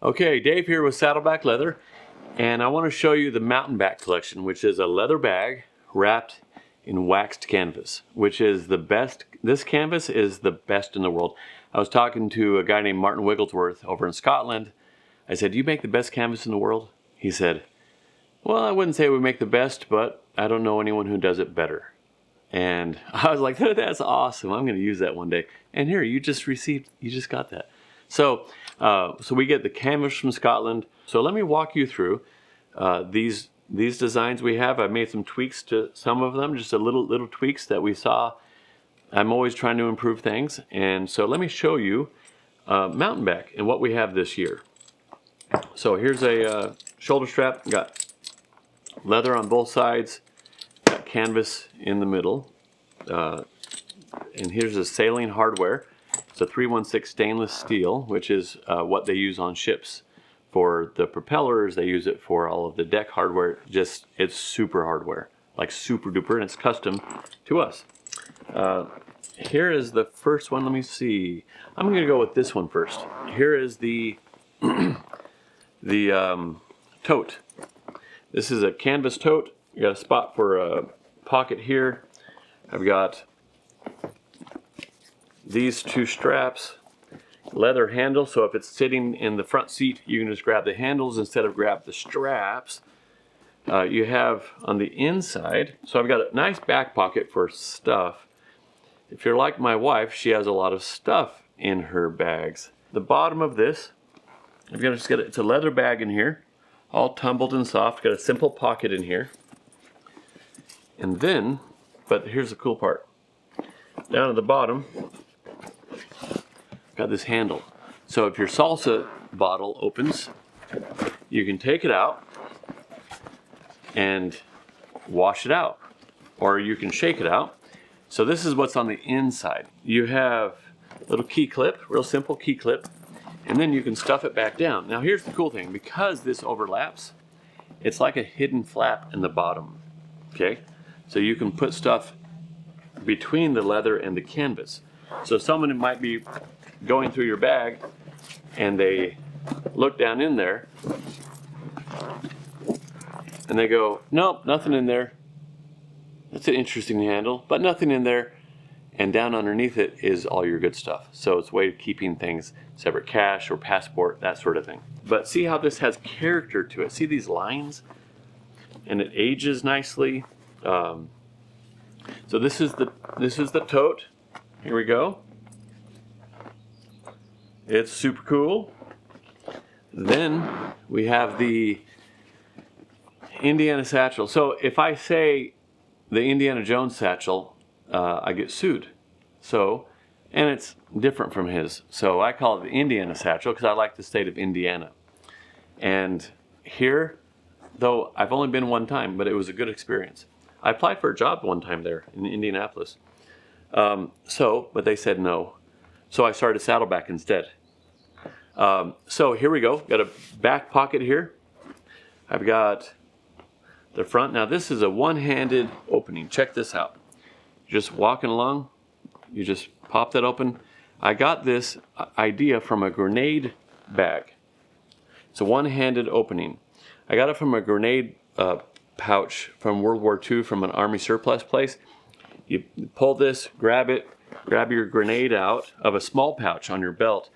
Okay, Dave here with Saddleback Leather, and I want to show you the Mountainback Collection, which is a leather bag wrapped in waxed canvas, which is the best. This canvas is the best in the world. I was talking to a guy named Martin Wigglesworth over in Scotland. I said, "Do you make the best canvas in the world?" He said, "Well, I wouldn't say we make the best, but I don't know anyone who does it better." And I was like, "That's awesome. I'm going to use that one day." And here, you just got that. So we get the canvas from Scotland. So let me walk you through these designs we have. I've made some tweaks to some of them, just a little tweaks that we saw. I'm always trying to improve things. And so let me show you Mountainback and what we have this year. So here's a shoulder strap. Got leather on both sides. Got canvas in the middle. And here's a saline hardware. It's a 316 stainless steel, which is what they use on ships. For the propellers, they use it for all of the deck hardware. It's super hardware, like super duper, and it's custom to us. Here is the first one. Let me see. I'm going to go with this one first. Here is the tote. This is a canvas tote. You got a spot for a pocket here. I've got these two straps, leather handle, so if it's sitting in the front seat, you can just grab the handles instead of grab the straps. You have on the inside, so I've got a nice back pocket for stuff. If you're like my wife, she has a lot of stuff in her bags. The bottom of this, it's a leather bag in here, all tumbled and soft. Got a simple pocket in here. And then, but here's the cool part. Down at the bottom, got this handle. So if your salsa bottle opens, you can take it out and wash it out, or you can shake it out. So this is what's on the inside. You have a little key clip, real simple key clip, and then you can stuff it back down. Now here's the cool thing, because this overlaps, it's like a hidden flap in the bottom, okay? So you can put stuff between the leather and the canvas. So someone might be going through your bag and they look down in there and they go, "Nope, nothing in there. That's an interesting handle, but nothing in there." And down underneath it is all your good stuff. So it's a way of keeping things separate, cash or passport, that sort of thing. But see how this has character to it. See these lines? And it ages nicely. So this is the tote. Here we go. It's super cool. Then we have the Indiana Satchel. So if I say the Indiana Jones Satchel, I get sued. So, and it's different from his. So I call it the Indiana Satchel because I like the state of Indiana. And here, though I've only been one time, but it was a good experience. I applied for a job one time there in Indianapolis. But they said no. So I started Saddleback instead. So here we go. Got a back pocket here. I've got the front. Now this is a one-handed opening. Check this out. Just walking along, you just pop that open. I got this idea from a grenade bag. It's a one-handed opening. I got it from a grenade pouch from World War II from an Army surplus place. You pull this, grab your grenade out of a small pouch on your belt,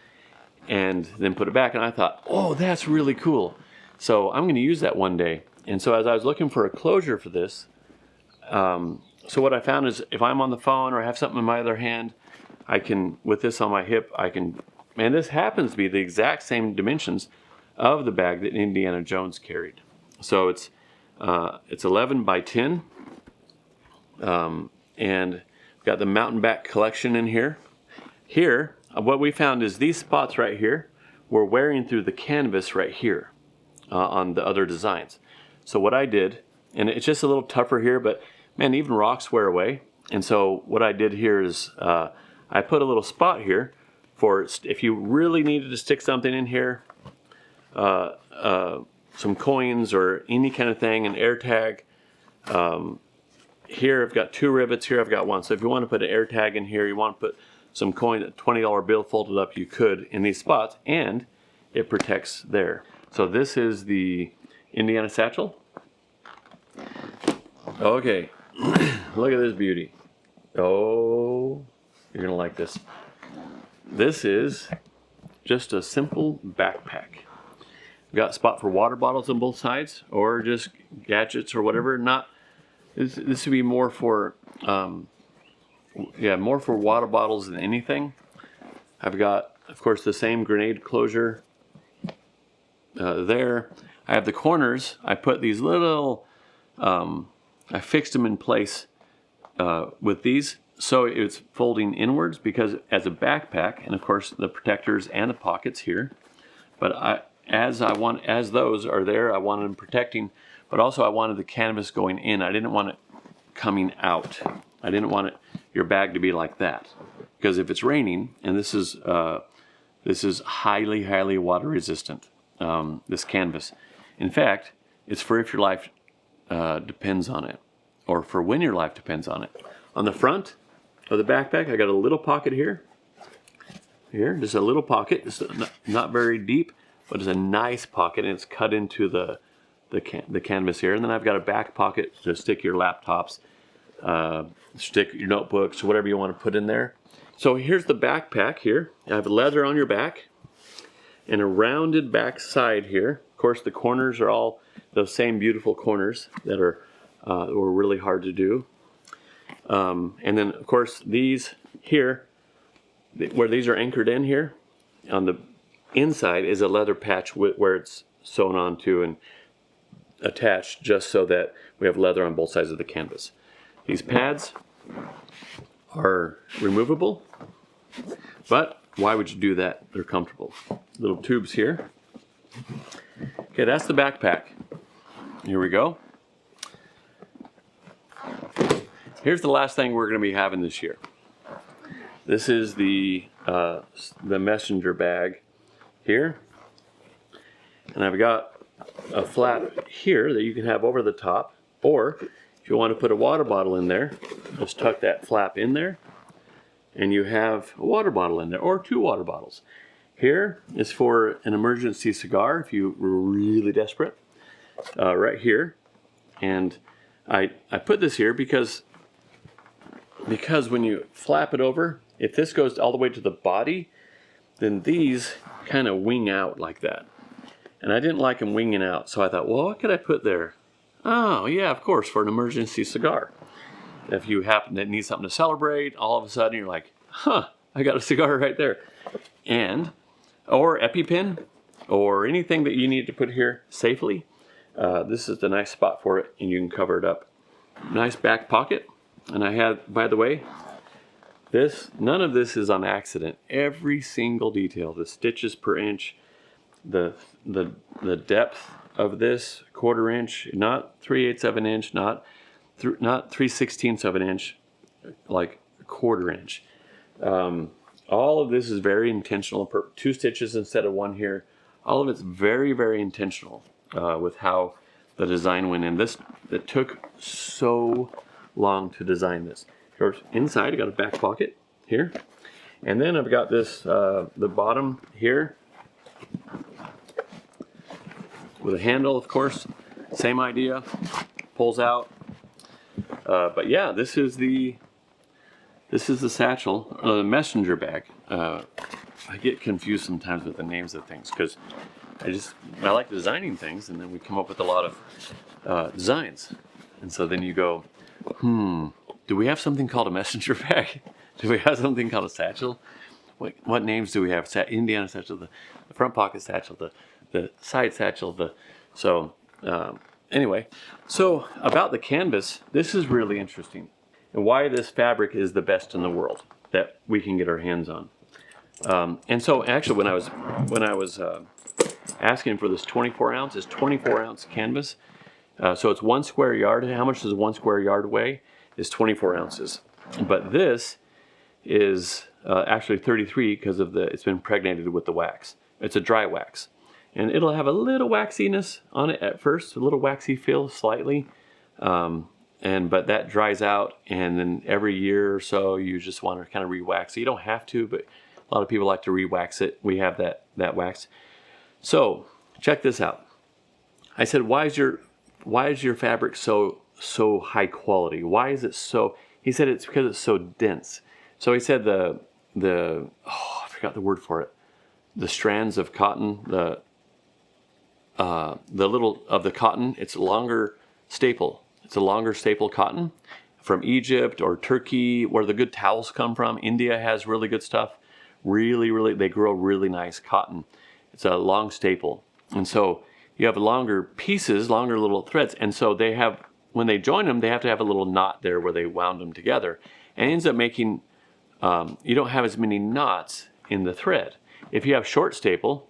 and then put it back. And I thought, oh, that's really cool. So I'm going to use that one day. And so as I was looking for a closure for this, so what I found is if I'm on the phone or I have something in my other hand, I can, with this on my hip, and this happens to be the exact same dimensions of the bag that Indiana Jones carried. So it's 11 by 10, and we've got the Mountainback Collection in here. Here, what we found is these spots right here were wearing through the canvas right here on the other designs. So what I did, and it's just a little tougher here, but man, even rocks wear away. And so what I did here is I put a little spot here for if you really needed to stick something in here, some coins or any kind of thing, an air tag. Here I've got two rivets, here I've got one. So if you want to put an air tag in here, you want to put some coin, a $20 bill folded up, you could in these spots. And it protects there. So this is the Indiana Satchel. Okay, look at this beauty. Oh, you're gonna like this. This is just a simple backpack. Got a spot for water bottles on both sides, or just gadgets or whatever. Not this would be more for more for water bottles than anything. I've got, of course, the same grenade closure there. I have the corners. I put these little, I fixed them in place with these, so it's folding inwards because as a backpack, and of course the protectors and the pockets here. But as those are there, I wanted them protecting, but also I wanted the canvas going in. I didn't want it coming out. I didn't want your bag to be like that, because if it's raining, and this is highly water resistant. This canvas, in fact, it's for if your life depends on it, or for when your life depends on it. On the front of the backpack, I got a little pocket here. Here, just a little pocket. It's not very deep, but it's a nice pocket, and it's cut into the canvas here. And then I've got a back pocket to stick your laptops, stick your notebooks, whatever you want to put in there. So here's the backpack here. I have leather on your back and a rounded back side here. Of course, the corners are all those same beautiful corners that were really hard to do. And then, of course, these here, where these are anchored in here, on the inside is a leather patch where it's sewn onto and attached, just so that we have leather on both sides of the canvas. These pads are removable, but why would you do that? They're comfortable. Little tubes here. Okay, that's the backpack. Here we go. Here's the last thing we're going to be having this year. This is the messenger bag here, and I've got a flap here that you can have over the top, or if you want to put a water bottle in there, just tuck that flap in there, and you have a water bottle in there, or 2 water bottles. Here is for an emergency cigar if you were really desperate, right here. And I put this here because when you flap it over, if this goes all the way to the body, then these kind of wing out like that. And I didn't like them winging out, so I thought, well, what could I put there? Oh, yeah, of course, for an emergency cigar. If you happen to need something to celebrate, all of a sudden you're like, huh, I got a cigar right there. Or EpiPen, or anything that you need to put here safely. This is the nice spot for it, and you can cover it up. Nice back pocket. And I have, by the way, none of this is on accident. Every single detail, the stitches per inch, the depth of this 1/4 inch, not 3/8 of an inch, not 3/16 of an inch, like 1/4 inch. All of this is very intentional. 2 stitches instead of 1 here. All of it's very intentional with how the design went in. It took so long to design this. Of course, inside I got a back pocket here, and then I've got this the bottom here with a handle, of course. Same idea, pulls out. But yeah, this is the satchel, the messenger bag. I get confused sometimes with the names of things because I like designing things, and then we come up with a lot of designs. And so then you go, do we have something called a messenger bag? Do we have something called a satchel? What names do we have? Indiana satchel, the front pocket satchel, the side satchel. Anyway, so about the canvas, this is really interesting, and why this fabric is the best in the world that we can get our hands on. And so actually, when I was asking for this 24 ounce, it's 24 ounce canvas. So it's 1 square yard. How much does 1 square yard weigh? Is 24 ounces. But this is actually 33 because it's been impregnated with the wax. It's a dry wax. And it'll have a little waxiness on it at first, a little waxy feel slightly. But that dries out, and then every year or so you just want to kind of re-wax it. You don't have to, but a lot of people like to re-wax it. We have that wax. So check this out. I said, why is your fabric so high quality? Why is it so? He said it's because it's so dense. So he said I forgot the word for it. The strands of cotton, the little of the cotton, it's a longer staple. It's a longer staple cotton from Egypt or Turkey, where the good towels come from. India has really good stuff. Really, they grow really nice cotton. It's a long staple. And so you have longer pieces, longer little threads. And so they have, when they join them, they have to have a little knot there where they wound them together. And it ends up making, you don't have as many knots in the thread. If you have short staple,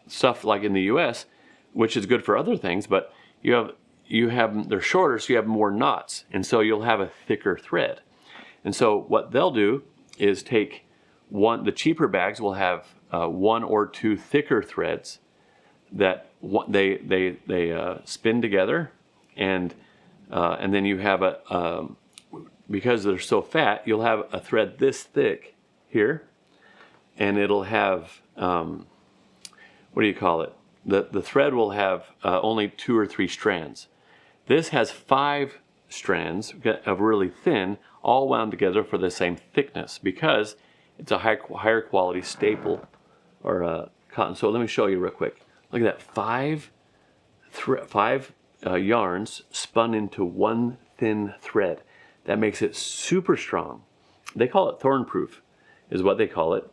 stuff like in the US, which is good for other things, but they're shorter, so you have more knots. And so you'll have a thicker thread. And so what they'll do is take the cheaper bags will have one or two thicker threads that they spin together, and then you have because they're so fat, you'll have a thread this thick here, and it'll have what do you call it? The thread will have only 2 or 3 strands. This has 5 strands of really thin, all wound together for the same thickness because it's a higher quality staple or cotton. So let me show you real quick. Look at that, 5 yarns spun into one thin thread. That makes it super strong. They call it thorn-proof, is what they call it.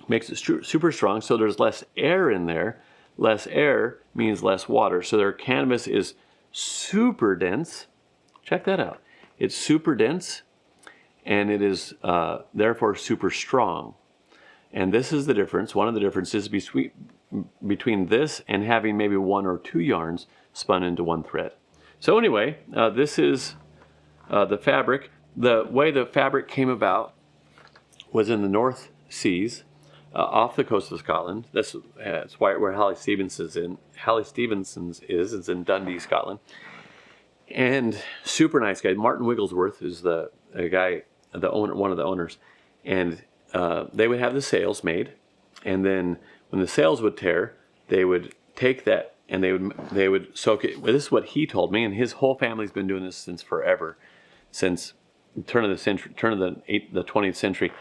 Makes it super strong, so there's less air in there. Less air means less water. So their canvas is super dense. Check that out. It's super dense, and it is therefore super strong. And this is the difference. One of the differences between this and having maybe 1 or 2 yarns spun into one thread. So anyway, this is the fabric. The way the fabric came about was in the North Seas, off the coast of Scotland. That's where Hallie Stevenson's is in Dundee, Scotland. And super nice guy. Martin Wigglesworth is the guy, one of the owners. And they would have the sails made, and then when the sails would tear, they would take that and they would soak it. Well, this is what he told me, and his whole family's been doing this since forever, since the turn of the 20th century,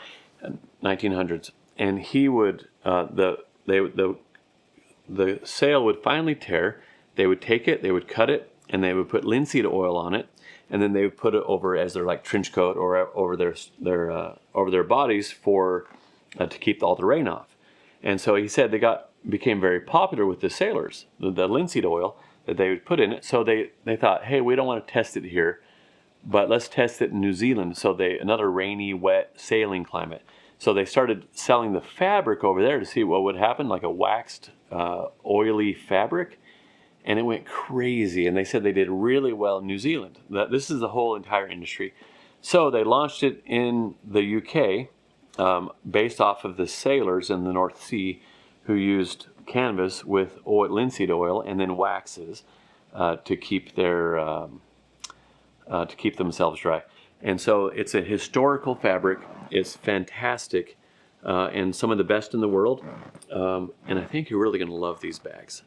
1900s. And he would the sail would finally tear. They would take it, they would cut it, and they would put linseed oil on it, and then they would put it over as their like trench coat or over their bodies to keep all the rain off. And so he said became very popular with the sailors, the linseed oil that they would put in it. So they thought, hey, we don't want to test it here, but let's test it in New Zealand. So another rainy, wet sailing climate. So they started selling the fabric over there to see what would happen, like a waxed, oily fabric. And it went crazy. And they said they did really well in New Zealand. This is the whole entire industry. So they launched it in the UK, based off of the sailors in the North Sea who used canvas with linseed oil and then waxes to keep themselves dry. And so it's a historical fabric. It's fantastic, and some of the best in the world. And I think you're really going to love these bags.